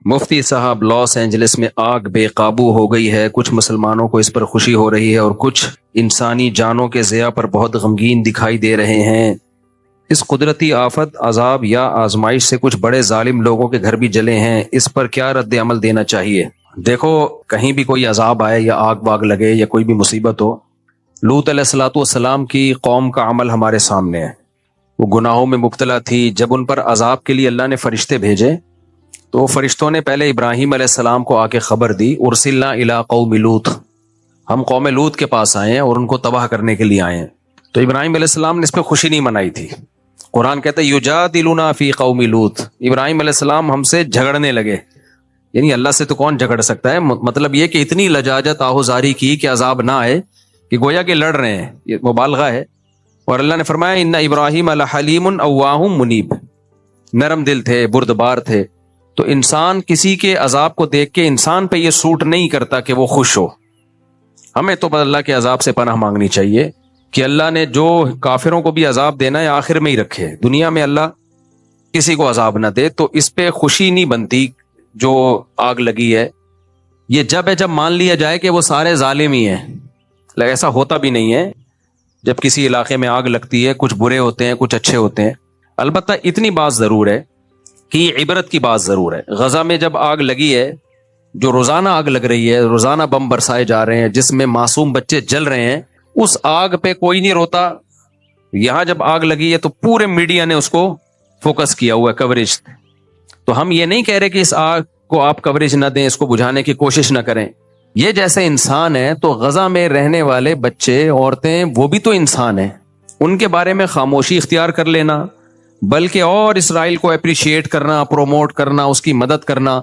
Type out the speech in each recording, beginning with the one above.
مفتی صاحب، Los Angeles میں آگ بے قابو ہو گئی ہے. کچھ مسلمانوں کو اس پر خوشی ہو رہی ہے اور کچھ انسانی جانوں کے ضیاع پر بہت غمگین دکھائی دے رہے ہیں. اس قدرتی آفت، عذاب یا آزمائش سے کچھ بڑے ظالم لوگوں کے گھر بھی جلے ہیں. اس پر کیا رد عمل دینا چاہیے؟ دیکھو، کہیں بھی کوئی عذاب آئے یا آگ واگ لگے یا کوئی بھی مصیبت ہو، لوط علیہ الصلوۃ والسلام کی قوم کا عمل ہمارے سامنے ہے. وہ گناہوں میں مبتلا تھی. جب ان پر عذاب کے لیے اللہ نے فرشتے بھیجے تو فرشتوں نے پہلے ابراہیم علیہ السلام کو آ کے خبر دی، ارسلنا الی قوم لوط، ہم قوم لوط کے پاس آئے ہیں اور ان کو تباہ کرنے کے لیے آئے ہیں. تو ابراہیم علیہ السلام نے اس پہ خوشی نہیں منائی تھی. قرآن کہتا ہے یجادلنا فی قوم لوط، ابراہیم علیہ السلام ہم سے جھگڑنے لگے. یعنی اللہ سے تو کون جھگڑ سکتا ہے؟ مطلب یہ کہ اتنی لجاجت آہوزاری کی کہ عذاب نہ آئے، کہ گویا کہ لڑ رہے ہیں، یہ مبالغہ ہے. اور اللہ نے فرمایا ان ابراہیم لحلیم اواہ منیب، نرم دل تھے، بردبار تھے. تو انسان کسی کے عذاب کو دیکھ کے انسان پہ یہ سوٹ نہیں کرتا کہ وہ خوش ہو. ہمیں تو اللہ کے عذاب سے پناہ مانگنی چاہیے کہ اللہ نے جو کافروں کو بھی عذاب دینا ہے آخر میں ہی رکھے، دنیا میں اللہ کسی کو عذاب نہ دے. تو اس پہ خوشی نہیں بنتی جو آگ لگی ہے. یہ جب مان لیا جائے کہ وہ سارے ظالم ہی ہیں. ایسا ہوتا بھی نہیں ہے. جب کسی علاقے میں آگ لگتی ہے کچھ برے ہوتے ہیں کچھ اچھے ہوتے ہیں. البتہ اتنی بات ضرور ہے کہ یہ عبرت کی بات ضرور ہے. غزہ میں جب آگ لگی ہے، جو روزانہ آگ لگ رہی ہے، روزانہ بم برسائے جا رہے ہیں جس میں معصوم بچے جل رہے ہیں، اس آگ پہ کوئی نہیں روتا. یہاں جب آگ لگی ہے تو پورے میڈیا نے اس کو فوکس کیا ہوا ہے، کوریج. تو ہم یہ نہیں کہہ رہے کہ اس آگ کو آپ کوریج نہ دیں، اس کو بجھانے کی کوشش نہ کریں. یہ جیسے انسان ہے تو غزہ میں رہنے والے بچے، عورتیں، وہ بھی تو انسان ہیں. ان کے بارے میں خاموشی اختیار کر لینا، بلکہ اور اسرائیل کو اپریشیٹ کرنا، پروموٹ کرنا، اس کی مدد کرنا،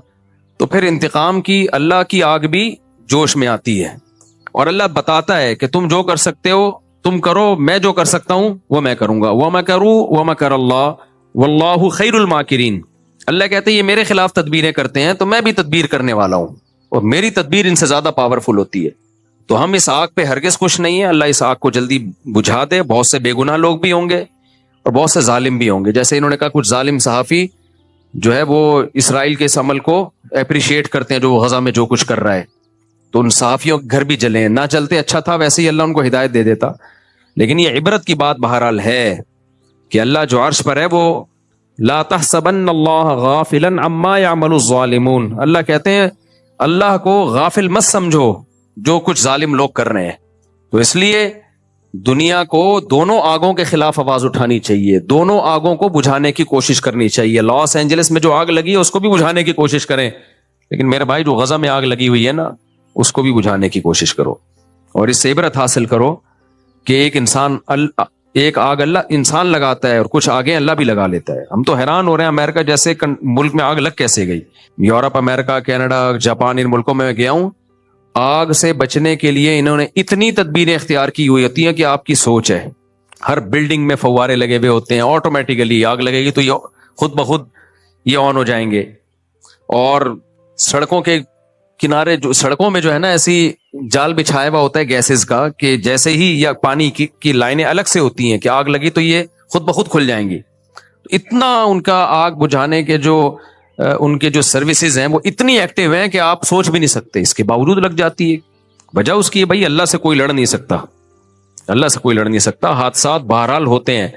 تو پھر انتقام کی اللہ کی آگ بھی جوش میں آتی ہے. اور اللہ بتاتا ہے کہ تم جو کر سکتے ہو تم کرو، میں جو کر سکتا ہوں وہ میں کروں گا. وَمَكَرُوا وَمَكَرَ اللَّهُ وَاللَّهُ خَيْرُ الْمَاكِرِينَ. اللہ کہتے ہیں یہ میرے خلاف تدبیریں کرتے ہیں تو میں بھی تدبیر کرنے والا ہوں، اور میری تدبیر ان سے زیادہ پاورفل ہوتی ہے. تو ہم اس آگ پہ ہرگز خوش نہیں ہیں. اللہ اس آگ کو جلدی بجھا دے. بہت سے بے گناہ لوگ بھی ہوں گے اور بہت سے ظالم بھی ہوں گے. جیسے انہوں نے کہا کچھ ظالم صحافی جو ہے وہ اسرائیل کے اس عمل کو اپریشیٹ کرتے ہیں جو غزہ میں جو کچھ کر رہا ہے، تو ان صحافیوں کے گھر بھی جلے ہیں. نہ چلتے اچھا تھا، ویسے ہی اللہ ان کو ہدایت دے دیتا. لیکن یہ عبرت کی بات بہرحال ہے کہ اللہ جو عرش پر ہے وہ لا تحسبن اللہ غافلا عما يعمل الظالمون. اللہ کہتے ہیں اللہ کو غافل مت سمجھو جو کچھ ظالم لوگ کر رہے ہیں. تو اس لیے دنیا کو دونوں آگوں کے خلاف آواز اٹھانی چاہیے، دونوں آگوں کو بجھانے کی کوشش کرنی چاہیے. لاس اینجلس میں جو آگ لگی ہے اس کو بھی بجھانے کی کوشش کریں، لیکن میرے بھائی جو غزہ میں آگ لگی ہوئی ہے نا، اس کو بھی بجھانے کی کوشش کرو. اور اس سے عبرت حاصل کرو کہ ایک آگ اللہ انسان لگاتا ہے اور کچھ آگیں اللہ بھی لگا لیتا ہے. ہم تو حیران ہو رہے ہیں، امریکہ جیسے ملک میں آگ لگ کیسے گئی. یورپ، امریکہ، کینیڈا، جاپان، ان ملکوں میں گیا ہوں، آگ سے بچنے کے لیے انہوں نے اتنی تدبیریں اختیار کی ہوئی ہوتی ہیں کہ آپ کی سوچ ہے. ہر بلڈنگ میں فوارے لگے ہوئے ہوتے ہیں، آٹومیٹیکلی آگ لگے گی تو یہ خود بخود یہ آن ہو جائیں گے. اور سڑکوں کے کنارے، جو سڑکوں میں جو ہے نا، ایسی جال بچھایا ہوا ہوتا ہے گیسز کا کہ جیسے ہی یا پانی کی لائنیں الگ سے ہوتی ہیں کہ آگ لگی تو یہ خود بخود کھل جائیں گی. اتنا ان کا آگ بجھانے کے جو ان کے جو سروسز ہیں وہ اتنی ایکٹیو ہیں کہ آپ سوچ بھی نہیں سکتے. اس کے باوجود لگ جاتی ہے. وجہ اس کی ہے بھائی اللہ سے کوئی لڑ نہیں سکتا، اللہ سے کوئی لڑ نہیں سکتا. حادثات بہرحال ہوتے ہیں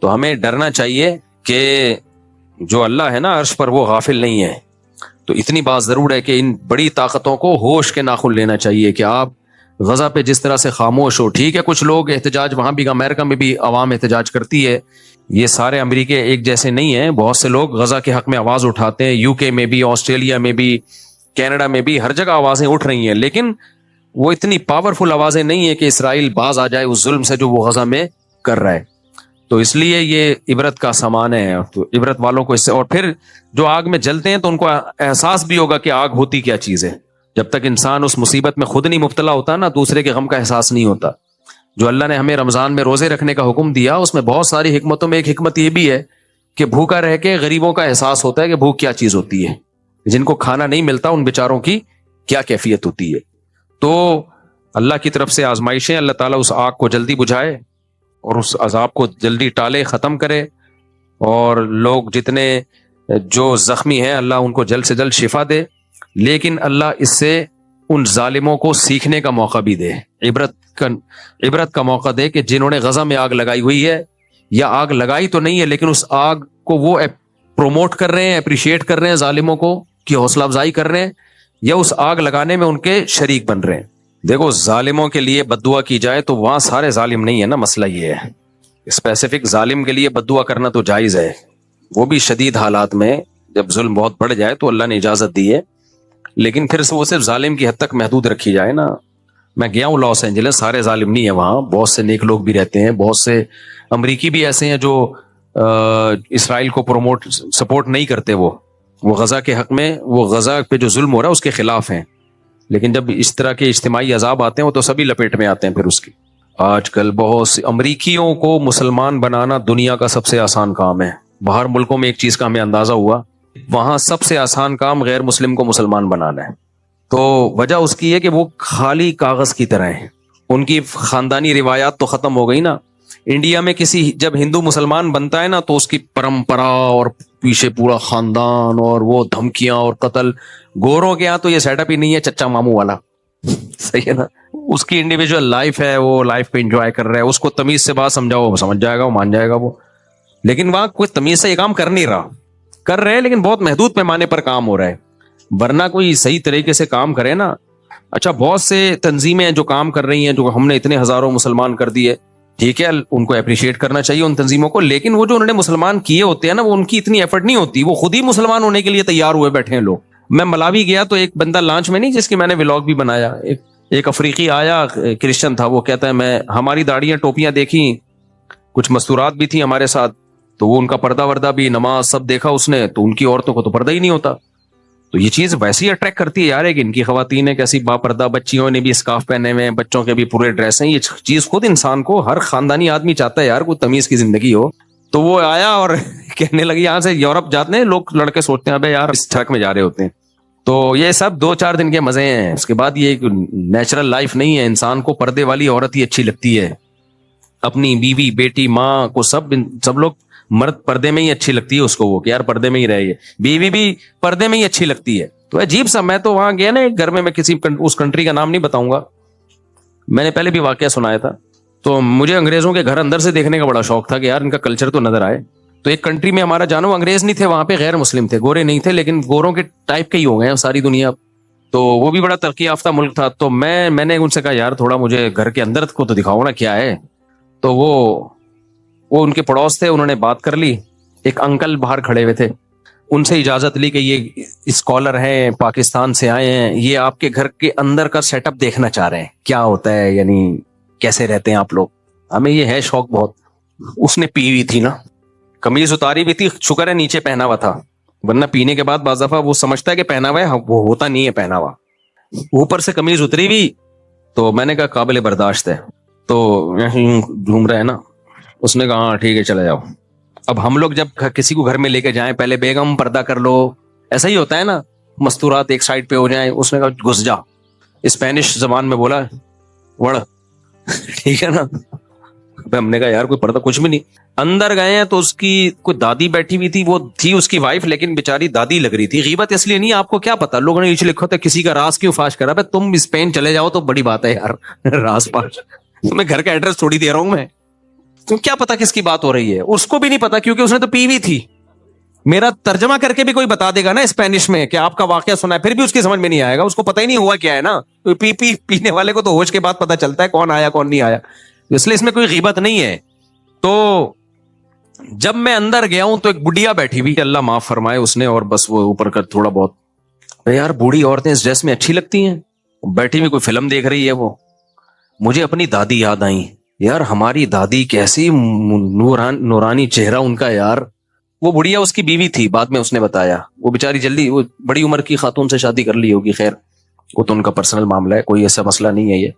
تو ہمیں ڈرنا چاہیے کہ جو اللہ ہے نا عرش پر وہ غافل نہیں ہے. تو اتنی بات ضرور ہے کہ ان بڑی طاقتوں کو ہوش کے ناخن لینا چاہیے کہ آپ غزہ پہ جس طرح سے خاموش ہو. ٹھیک ہے کچھ لوگ احتجاج، وہاں بھی امریکہ میں بھی عوام احتجاج کرتی ہے، یہ سارے امریکہ ایک جیسے نہیں ہیں. بہت سے لوگ غزہ کے حق میں آواز اٹھاتے ہیں، یو کے میں بھی، آسٹریلیا میں بھی، کینیڈا میں بھی، ہر جگہ آوازیں اٹھ رہی ہیں. لیکن وہ اتنی پاورفل آوازیں نہیں ہیں کہ اسرائیل باز آ جائے اس ظلم سے جو وہ غزہ میں کر رہا ہے. تو اس لیے یہ عبرت کا سامان ہے. تو عبرت والوں کو اس سے، اور پھر جو آگ میں جلتے ہیں تو ان کو احساس بھی ہوگا کہ آگ ہوتی کیا چیز ہے. جب تک انسان اس مصیبت میں خود نہیں مبتلا ہوتا نا، دوسرے کے غم کا احساس نہیں ہوتا. جو اللہ نے ہمیں رمضان میں روزے رکھنے کا حکم دیا اس میں بہت ساری حکمتوں میں ایک حکمت یہ بھی ہے کہ بھوکا رہ کے غریبوں کا احساس ہوتا ہے کہ بھوک کیا چیز ہوتی ہے. جن کو کھانا نہیں ملتا ان بیچاروں کی کیا کیفیت ہوتی ہے. تو اللہ کی طرف سے آزمائشیں، اللہ تعالیٰ اس آگ کو جلدی بجھائے اور اس عذاب کو جلدی ٹالے، ختم کرے. اور لوگ جتنے جو زخمی ہیں اللہ ان کو جلد سے جلد شفا دے، لیکن اللہ اس سے ان ظالموں کو سیکھنے کا موقع بھی دے، عبرت کا موقع دے کہ جنہوں نے غزہ میں آگ لگائی ہوئی ہے، یا آگ لگائی تو نہیں ہے لیکن اس آگ کو وہ پروموٹ کر رہے ہیں، اپریشیٹ کر رہے ہیں ظالموں کو کی حوصلہ افزائی کر رہے ہیں، یا اس آگ لگانے میں ان کے شریک بن رہے ہیں۔ دیکھو ظالموں کے لیے بد دعا کی جائے تو وہاں سارے ظالم نہیں ہے نا، مسئلہ یہ ہے اسپیسیفک ظالم کے لیے بد دعا کرنا تو جائز ہے، وہ بھی شدید حالات میں جب ظلم بہت بڑھ جائے تو اللہ نے اجازت دی ہے، لیکن پھر سے وہ صرف ظالم کی حد تک محدود رکھی جائے نا۔ میں گیا ہوں لاس اینجلس، سارے ظالم نہیں ہے وہاں، بہت سے نیک لوگ بھی رہتے ہیں، بہت سے امریکی بھی ایسے ہیں جو اسرائیل کو سپورٹ نہیں کرتے، وہ غزہ کے حق میں، وہ غزہ پہ جو ظلم ہو رہا ہے اس کے خلاف ہیں، لیکن جب اس طرح کے اجتماعی عذاب آتے ہیں وہ تو سبھی لپیٹ میں آتے ہیں پھر اس کی۔ آج کل بہت سے امریکیوں کو مسلمان بنانا دنیا کا سب سے آسان کام ہے۔ باہر ملکوں میں ایک چیز کا ہمیں اندازہ ہوا، وہاں سب سے آسان کام غیر مسلم کو مسلمان بنانا ہے، تو وجہ اس کی ہے کہ وہ خالی کاغذ کی طرح ہیں، ان کی خاندانی روایات تو ختم ہو گئی نا۔ انڈیا میں جب ہندو مسلمان بنتا ہے نا تو اس کی پرمپرا اور پیچھے پورا خاندان اور وہ دھمکیاں اور قتل، گوروں کے یہاں تو یہ سیٹ اپ ہی نہیں ہے، چچا ماموں والا، صحیح ہے نا، اس کی انڈیویجول لائف ہے، وہ لائف پہ انجوائے کر رہا ہے، اس کو تمیز سے بات سمجھاؤ وہ سمجھ جائے گا، وہ مان جائے گا وہ، لیکن وہاں کوئی تمیز سے یہ کام کر نہیں رہا، کر رہے ہیں لیکن بہت محدود پیمانے پر کام ہو رہا ہے، ورنہ کوئی صحیح طریقے سے کام کرے نا۔ اچھا بہت سے تنظیمیں ہیں جو کام کر رہی ہیں، جو ہم نے اتنے ہزاروں مسلمان کر دیے، ٹھیک ہے ان کو اپریشیٹ کرنا چاہیے ان تنظیموں کو، لیکن وہ جو انہوں نے مسلمان کیے ہوتے ہیں نا، وہ ان کی اتنی ایفرٹ نہیں ہوتی، وہ خود ہی مسلمان ہونے کے لیے تیار ہوئے بیٹھے ہیں لوگ۔ میں ملاوی گیا تو ایک بندہ لانچ میں نہیں، جس کی میں نے ولاگ بھی بنایا، ایک افریقی آیا، کرسچن تھا، وہ کہتا ہے ہماری داڑیاں ٹوپیاں دیکھی، کچھ مستورات بھی تھیں ہمارے ساتھ، تو وہ ان کا پردہ وردہ بھی، نماز سب دیکھا اس نے، تو ان کی عورتوں کو تو پردہ ہی نہیں ہوتا، تو یہ چیز ویسے ہی اٹریکٹ کرتی ہے یار، کہ ان کی خواتین ہے کیسی با پردہ، بچیوں نے بھی اسکارف پہنے ہوئے ہیں، بچوں کے بھی پورے ڈریس ہیں، یہ چیز خود انسان کو، ہر خاندانی آدمی چاہتا ہے یار کوئی تمیز کی زندگی ہو۔ تو وہ آیا اور کہنے لگی، یہاں سے یورپ جاتے ہیں لوگ، لڑکے سوچتے ہیں ابے یار اس ٹرک میں جا رہے ہوتے ہیں، تو یہ سب 2-4 دن کے مزے ہیں، اس کے بعد یہ ایک نیچرل لائف نہیں ہے، انسان کو پردے والی عورت ہی اچھی لگتی ہے، اپنی بیوی بیٹی ماں کو سب لوگ، مرد پردے میں ہی اچھی لگتی ہے اس کو، وہ کہ یار پردے میں ہی رہے، بیوی بھی پردے میں ہی اچھی لگتی ہے، تو عجیب سا۔ میں تو وہاں گیا نا ایک گھر میں کسی اس کنٹری کا نام نہیں بتاؤں گا، میں نے پہلے بھی واقعہ سنایا تھا، تو مجھے انگریزوں کے گھر اندر سے دیکھنے کا بڑا شوق تھا کہ یار ان کا کلچر تو نظر آئے، تو ایک کنٹری میں ہمارا جانو انگریز نہیں تھے وہاں پہ، غیر مسلم تھے، گورے نہیں تھے، لیکن گوروں کے ٹائپ کے ہی ہو گئے ہیں ساری دنیا، تو وہ بھی بڑا ترقی یافتہ ملک تھا، تو میں نے ان سے کہا یار تھوڑا مجھے گھر کے اندر کو تو دکھاؤ نا کیا ہے، تو وہ ان کے پڑوس تھے، انہوں نے بات کر لی، ایک انکل باہر کھڑے ہوئے تھے، ان سے اجازت لی کہ یہ اسکالر ہیں، پاکستان سے آئے ہیں، یہ آپ کے گھر کے اندر کا سیٹ اپ دیکھنا چاہ رہے ہیں کیا ہوتا ہے، یعنی کیسے رہتے ہیں آپ لوگ، ہمیں یہ ہے شوق بہت۔ اس نے پی ہوئی تھی نا، قمیض اتاری بھی تھی، شکر ہے نیچے پہنا ہوا تھا، ورنہ پینے کے بعد بعض دفعہ وہ سمجھتا ہے کہ پہنا ہوا ہے، وہ ہوتا نہیں ہے پہنا ہوا، اوپر سے قمیض اتری بھی، تو میں نے کہا قابل برداشت ہے، تو گھوم رہا ہے نا، اس نے کہا ہاں ٹھیک ہے چلے جاؤ۔ اب ہم لوگ جب کسی کو گھر میں لے کے جائیں، پہلے بیگم پردہ کر لو، ایسا ہی ہوتا ہے نا، مستورات ایک سائڈ پہ ہو جائیں، اس نے کہا گھس جا، اسپینش زبان میں بولا وڑ، ٹھیک ہے نا، ہم نے کہا یار کوئی پردہ کچھ بھی نہیں، اندر گئے ہیں تو اس کی کوئی دادی بیٹھی ہوئی تھی، وہ تھی اس کی وائف، لیکن بیچاری دادی لگ رہی تھی، غیبت اس لیے نہیں، آپ کو کیا پتا، لوگوں نے نیچے لکھا تھا کسی کا راز کیوں فاش کرا، تم اسپین چلے جاؤ تو بڑی بات ہے یار، راز فاش، میں گھر کا ایڈریس تھوڑی دے رہا ہوں میں، تو کیا پتا کس کی بات ہو رہی ہے، اس کو بھی نہیں پتا کیونکہ اس نے تو پی ہوئی تھی، میرا ترجمہ کر کے بھی کوئی بتا دے گا نا اسپینش میں کہ آپ کا واقعہ سنا ہے، پھر بھی اس کی سمجھ میں نہیں آئے گا، اس کو پتہ ہی نہیں ہوا کیا ہے نا، پینے والے کو تو ہوش کے بعد پتا چلتا ہے کون آیا کون نہیں آیا، اس لیے اس میں کوئی غیبت نہیں ہے۔ تو جب میں اندر گیا ہوں تو ایک بڑھیا بیٹھی ہوئی، اللہ معاف فرمائے، اس نے، اور بس وہ اوپر کر تھوڑا بہت، یار بوڑھی عورتیں اس ڈریس میں اچھی لگتی ہیں، بیٹھی ہوئی کوئی فلم دیکھ رہی ہے، وہ مجھے اپنی دادی یاد آئی، یار ہماری دادی کیسی نورانی چہرہ ان کا یار، وہ بڑھیا اس کی بیوی تھی، بعد میں اس نے بتایا، وہ بیچاری جلدی، وہ بڑی عمر کی خاتون سے شادی کر لی ہوگی، خیر وہ تو ان کا پرسنل معاملہ ہے، کوئی ایسا مسئلہ نہیں ہے یہ۔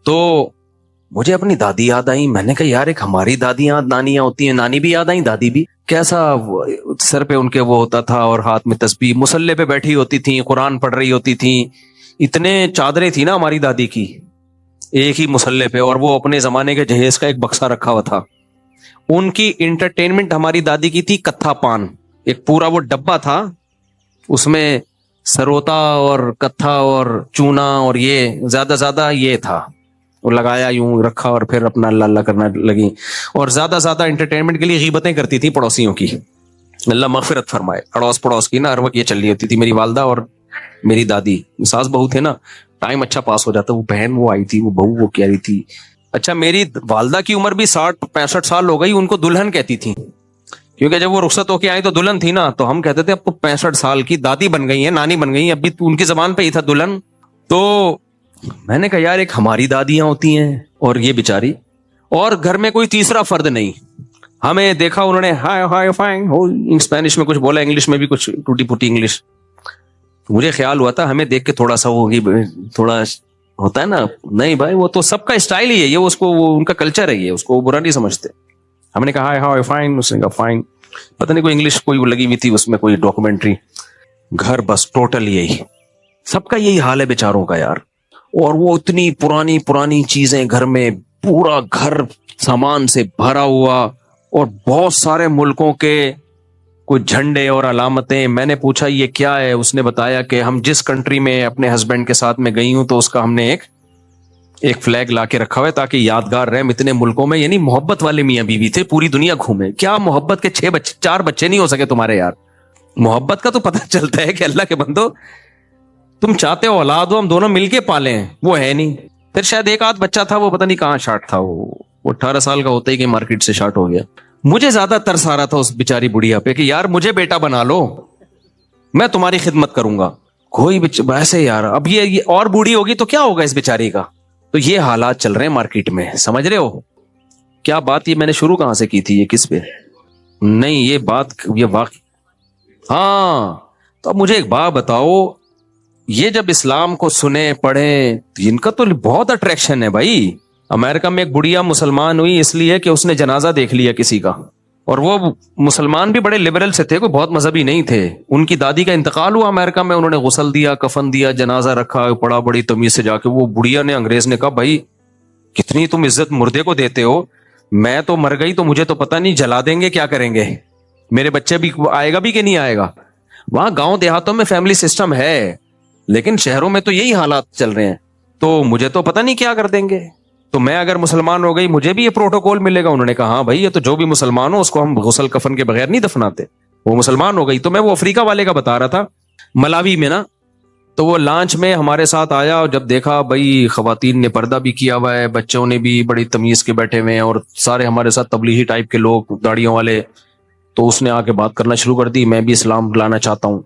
تو مجھے اپنی دادی یاد آئی، میں نے کہا یار ایک ہماری دادیاں نانیاں ہوتی ہیں، نانی بھی یاد آئیں، دادی بھی، کیسا سر پہ ان کے وہ ہوتا تھا اور ہاتھ میں تسبیح، مصلے پہ بیٹھی ہوتی تھیں، قرآن پڑھ رہی ہوتی تھیں، اتنے چادریں تھی نا ہماری دادی کی ایک ہی مصلے پہ، اور وہ اپنے زمانے کے جہیز کا ایک بکسا رکھا ہوا تھا۔ ان کی انٹرٹینمنٹ ہماری دادی کی تھی کتھا پان، ایک پورا وہ ڈبہ تھا، اس میں سروتا اور کتھا اور چونا اور یہ زیادہ یہ تھا، وہ لگایا یوں رکھا اور پھر اپنا اللہ اللہ کرنا لگی، اور زیادہ انٹرٹینمنٹ کے لیے غیبتیں کرتی تھی پڑوسیوں کی، اللہ مغفرت فرمائے۔ اڑوس پڑوس کی نا ہر وقت یہ چل رہی ہوتی تھی، میری والدہ اور میری دادی ساس بہو تھے نا، ٹائم اچھا پاس ہو جاتا۔ وہ بہن وہ آئی تھی، وہ بہو وہ کہہ رہی تھی، اچھا میری والدہ کی عمر بھی 60-65 سال ہو گئی، ان کو دلہن کہتی تھی، کیونکہ جب وہ رخصت ہو کے آئی تو دلہن تھی نا، تو ہم کہتے تھے اب تو 65 سال کی دادی بن گئی ہیں، نانی بن گئی ہیں، اب بھی ان کی زبان پہ ہی تھا دلہن۔ تو میں نے کہا یار ایک ہماری دادیاں ہوتی ہیں اور یہ بیچاری، اور گھر میں کوئی تیسرا فرد نہیں۔ ہمیں دیکھا انہوں نے ہائے ہائے فائن اسپینش میں کچھ بولا، انگلش میں بھی کچھ ٹوٹی پھوٹی انگلش، مجھے خیال ہوا تھا ہمیں دیکھ کے تھوڑا سا وہ تھوڑا ہوتا ہے نا، نہیں بھائی وہ تو سب کا اسٹائل ہی ہے، یہ اس کو وہ ان کا کلچر ہے، یہ اس کو وہ برا نہیں سمجھتے۔ ہم نے کہا ہائے ہائے فائن، اس نے کہا فائن، پتہ نہیں کوئی انگلش کوئی وہ لگی ہوئی تھی اس میں کوئی ڈاکومنٹری۔ گھر بس ٹوٹل یہی، سب کا یہی حال ہے بیچاروں کا یار، اور وہ اتنی پرانی چیزیں گھر میں، پورا گھر سامان سے بھرا ہوا، اور بہت سارے ملکوں کے کوئی جھنڈے اور علامتیں۔ میں نے پوچھا یہ کیا ہے؟ اس نے بتایا کہ ہم جس کنٹری میں اپنے ہسبینڈ کے ساتھ میں گئی ہوں تو اس کا ہم نے ایک فلیگ لا کے رکھا ہوا ہے تاکہ یادگار رہے اتنے ملکوں میں۔ یعنی محبت والے میاں بیوی تھے، پوری دنیا گھومے۔ کیا محبت کے 4 بچے نہیں ہو سکے تمہارے یار؟ محبت کا تو پتہ چلتا ہے کہ اللہ کے بندو تم چاہتے ہو اولاد ہو، ہم دونوں مل کے پالیں، وہ ہے نہیں۔ پھر شاید ایک آدھ بچہ تھا، وہ پتہ نہیں کہاں شارٹ تھا، وہ 18 سال کا ہوتا ہی کہ مارکیٹ سے شارٹ ہو گیا۔ مجھے زیادہ ترس آ رہا تھا اس بیچاری بڑھیا پہ کہ یار مجھے بیٹا بنا لو، میں تمہاری خدمت کروں گا۔ کوئی ایسے یار، اب یہ اور بوڑھی ہوگی تو کیا ہوگا اس بیچاری کا؟ تو یہ حالات چل رہے ہیں مارکیٹ میں، سمجھ رہے ہو کیا بات؟ یہ میں نے شروع کہاں سے کی تھی، یہ کس پہ؟ نہیں یہ بات یہ واقع، ہاں تو اب مجھے ایک بات بتاؤ، یہ جب اسلام کو سنے پڑھیں، ان کا تو بہت اٹریکشن ہے بھائی۔ امریکہ میں ایک بڑھیا مسلمان ہوئی اس لیے کہ اس نے جنازہ دیکھ لیا کسی کا، اور وہ مسلمان بھی بڑے لبرل سے تھے، کوئی بہت مذہبی نہیں تھے۔ ان کی دادی کا انتقال ہوا امریکہ میں، انہوں نے غسل دیا، کفن دیا، جنازہ رکھا، پڑا بڑی تمیز سے جا کے۔ وہ بڑھیا نے، انگریز نے کہا بھائی کتنی تم عزت مردے کو دیتے ہو، میں تو مر گئی تو مجھے تو پتہ نہیں جلا دیں گے کیا کریں گے، میرے بچے بھی آئے گا بھی کہ نہیں آئے گا۔ وہاں گاؤں دیہاتوں میں فیملی سسٹم ہے، لیکن شہروں میں تو یہی حالات چل رہے ہیں، تو مجھے تو پتہ نہیں کیا کر دیں گے۔ تو میں اگر مسلمان ہو گئی مجھے بھی یہ پروٹوکول ملے گا؟ انہوں نے کہا ہاں بھائی یہ تو جو بھی مسلمان ہو اس کو ہم غسل کفن کے بغیر نہیں دفناتے۔ وہ مسلمان ہو گئی۔ تو میں وہ افریقہ والے کا بتا رہا تھا، ملاوی میں نا، تو وہ لانچ میں ہمارے ساتھ آیا، اور جب دیکھا بھائی خواتین نے پردہ بھی کیا ہوا ہے، بچوں نے بھی بڑی تمیز کے بیٹھے ہوئے ہیں، اور سارے ہمارے ساتھ تبلیغی ٹائپ کے لوگ داڑیوں والے، تو اس نے آ کے بات کرنا شروع کر دی، میں بھی اسلام لانا چاہتا ہوں۔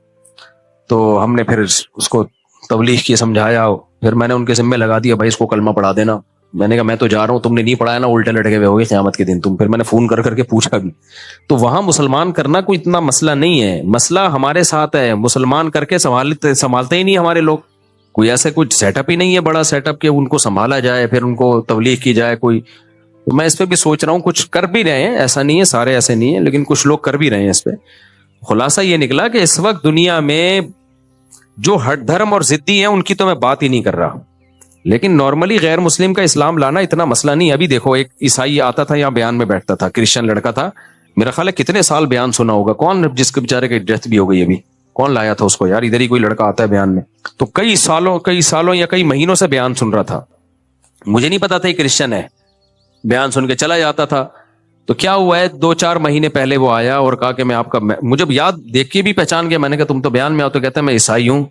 تو ہم نے پھر اس کو تبلیغ کی سمجھایا، پھر میں نے ان کے ذمہ لگا دیا بھائی اس کو کلمہ پڑھا دینا۔ میں نے کہا میں تو جا رہا ہوں، تم نے نہیں پڑھایا نا، الٹے لٹکے ہوئے ہوگے قیامت کے دن تم۔ پھر میں نے فون کر کے پوچھا بھی، تو وہاں مسلمان کرنا کوئی اتنا مسئلہ نہیں ہے، مسئلہ ہمارے ساتھ ہے، مسلمان کر کے سنبھالتے ہی نہیں ہمارے لوگ، کوئی ایسے کچھ سیٹ اپ ہی نہیں ہے بڑا سیٹ اپ کہ ان کو سنبھالا جائے پھر ان کو تبلیغ کی جائے کوئی۔ تو میں اس پہ بھی سوچ رہا ہوں، کچھ کر بھی رہے ہیں، ایسا نہیں ہے سارے ایسے نہیں ہیں، لیکن کچھ لوگ کر بھی رہے ہیں اس پہ۔ خلاصہ یہ نکلا کہ اس وقت دنیا میں جو ہٹ دھرم اور ضدی ہیں ان کی تو میں بات ہی نہیں کر رہا، لیکن نارملی غیر مسلم کا اسلام لانا اتنا مسئلہ نہیں ہے۔ ابھی دیکھو ایک عیسائی آتا تھا یہاں بیان میں بیٹھتا تھا، کرسچن لڑکا تھا، میرا خیال ہے کتنے سال بیان سنا ہوگا، کون جس کے بیچارے کی ڈیتھ بھی ہو گئی ابھی، کون لایا تھا اس کو یار؟ ادھر ہی کوئی لڑکا آتا ہے بیان میں، تو کئی سالوں یا کئی مہینوں سے بیان سن رہا تھا، مجھے نہیں پتا تھا یہ کرسچن ہے، بیان سن کے چلا جاتا تھا۔ تو کیا ہوا ہے 2-4 مہینے پہلے وہ آیا اور کہا کہ میں آپ کا، مجھے یاد دیکھ کے بھی پہچان گیا، میں نے کہا تم تو بیان میں آؤ، تو کہتا ہے میں عیسائی ہوں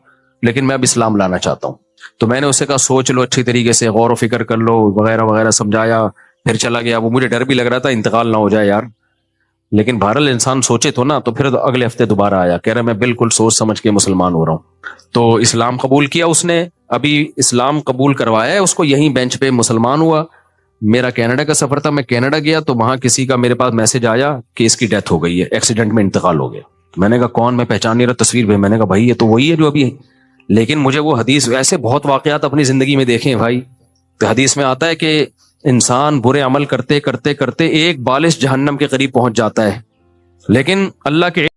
لیکن میں اب اسلام لانا چاہتا ہوں۔ تو میں نے اسے کہا سوچ لو اچھی طریقے سے، غور و فکر کر لو وغیرہ وغیرہ، سمجھایا، پھر چلا گیا۔ وہ مجھے ڈر بھی لگ رہا تھا انتقال نہ ہو جائے یار، لیکن بہرحال انسان سوچے تو نا۔ تو پھر اگلے ہفتے دوبارہ آیا، کہہ رہا میں بالکل سوچ سمجھ کے مسلمان ہو رہا ہوں۔ تو اسلام قبول کیا اس نے، ابھی اسلام قبول کروایا ہے اس کو، یہیں بینچ پہ مسلمان ہوا۔ میرا کینیڈا کا سفر تھا، میں کینیڈا گیا تو وہاں کسی کا میرے پاس میسج آیا کہ اس کی ڈیتھ ہو گئی ہے، ایکسیڈنٹ میں انتقال ہو گیا۔ میں نے کہا کون؟ میں پہچان نہیں رہا، تصویر بھی، میں نے کہا بھائی یہ تو وہی ہے جو ابھی ہے۔ لیکن مجھے وہ حدیث، ایسے بہت واقعات اپنی زندگی میں دیکھے ہیں بھائی، تو حدیث میں آتا ہے کہ انسان برے عمل کرتے کرتے کرتے ایک بالش جہنم کے قریب پہنچ جاتا ہے، لیکن اللہ کے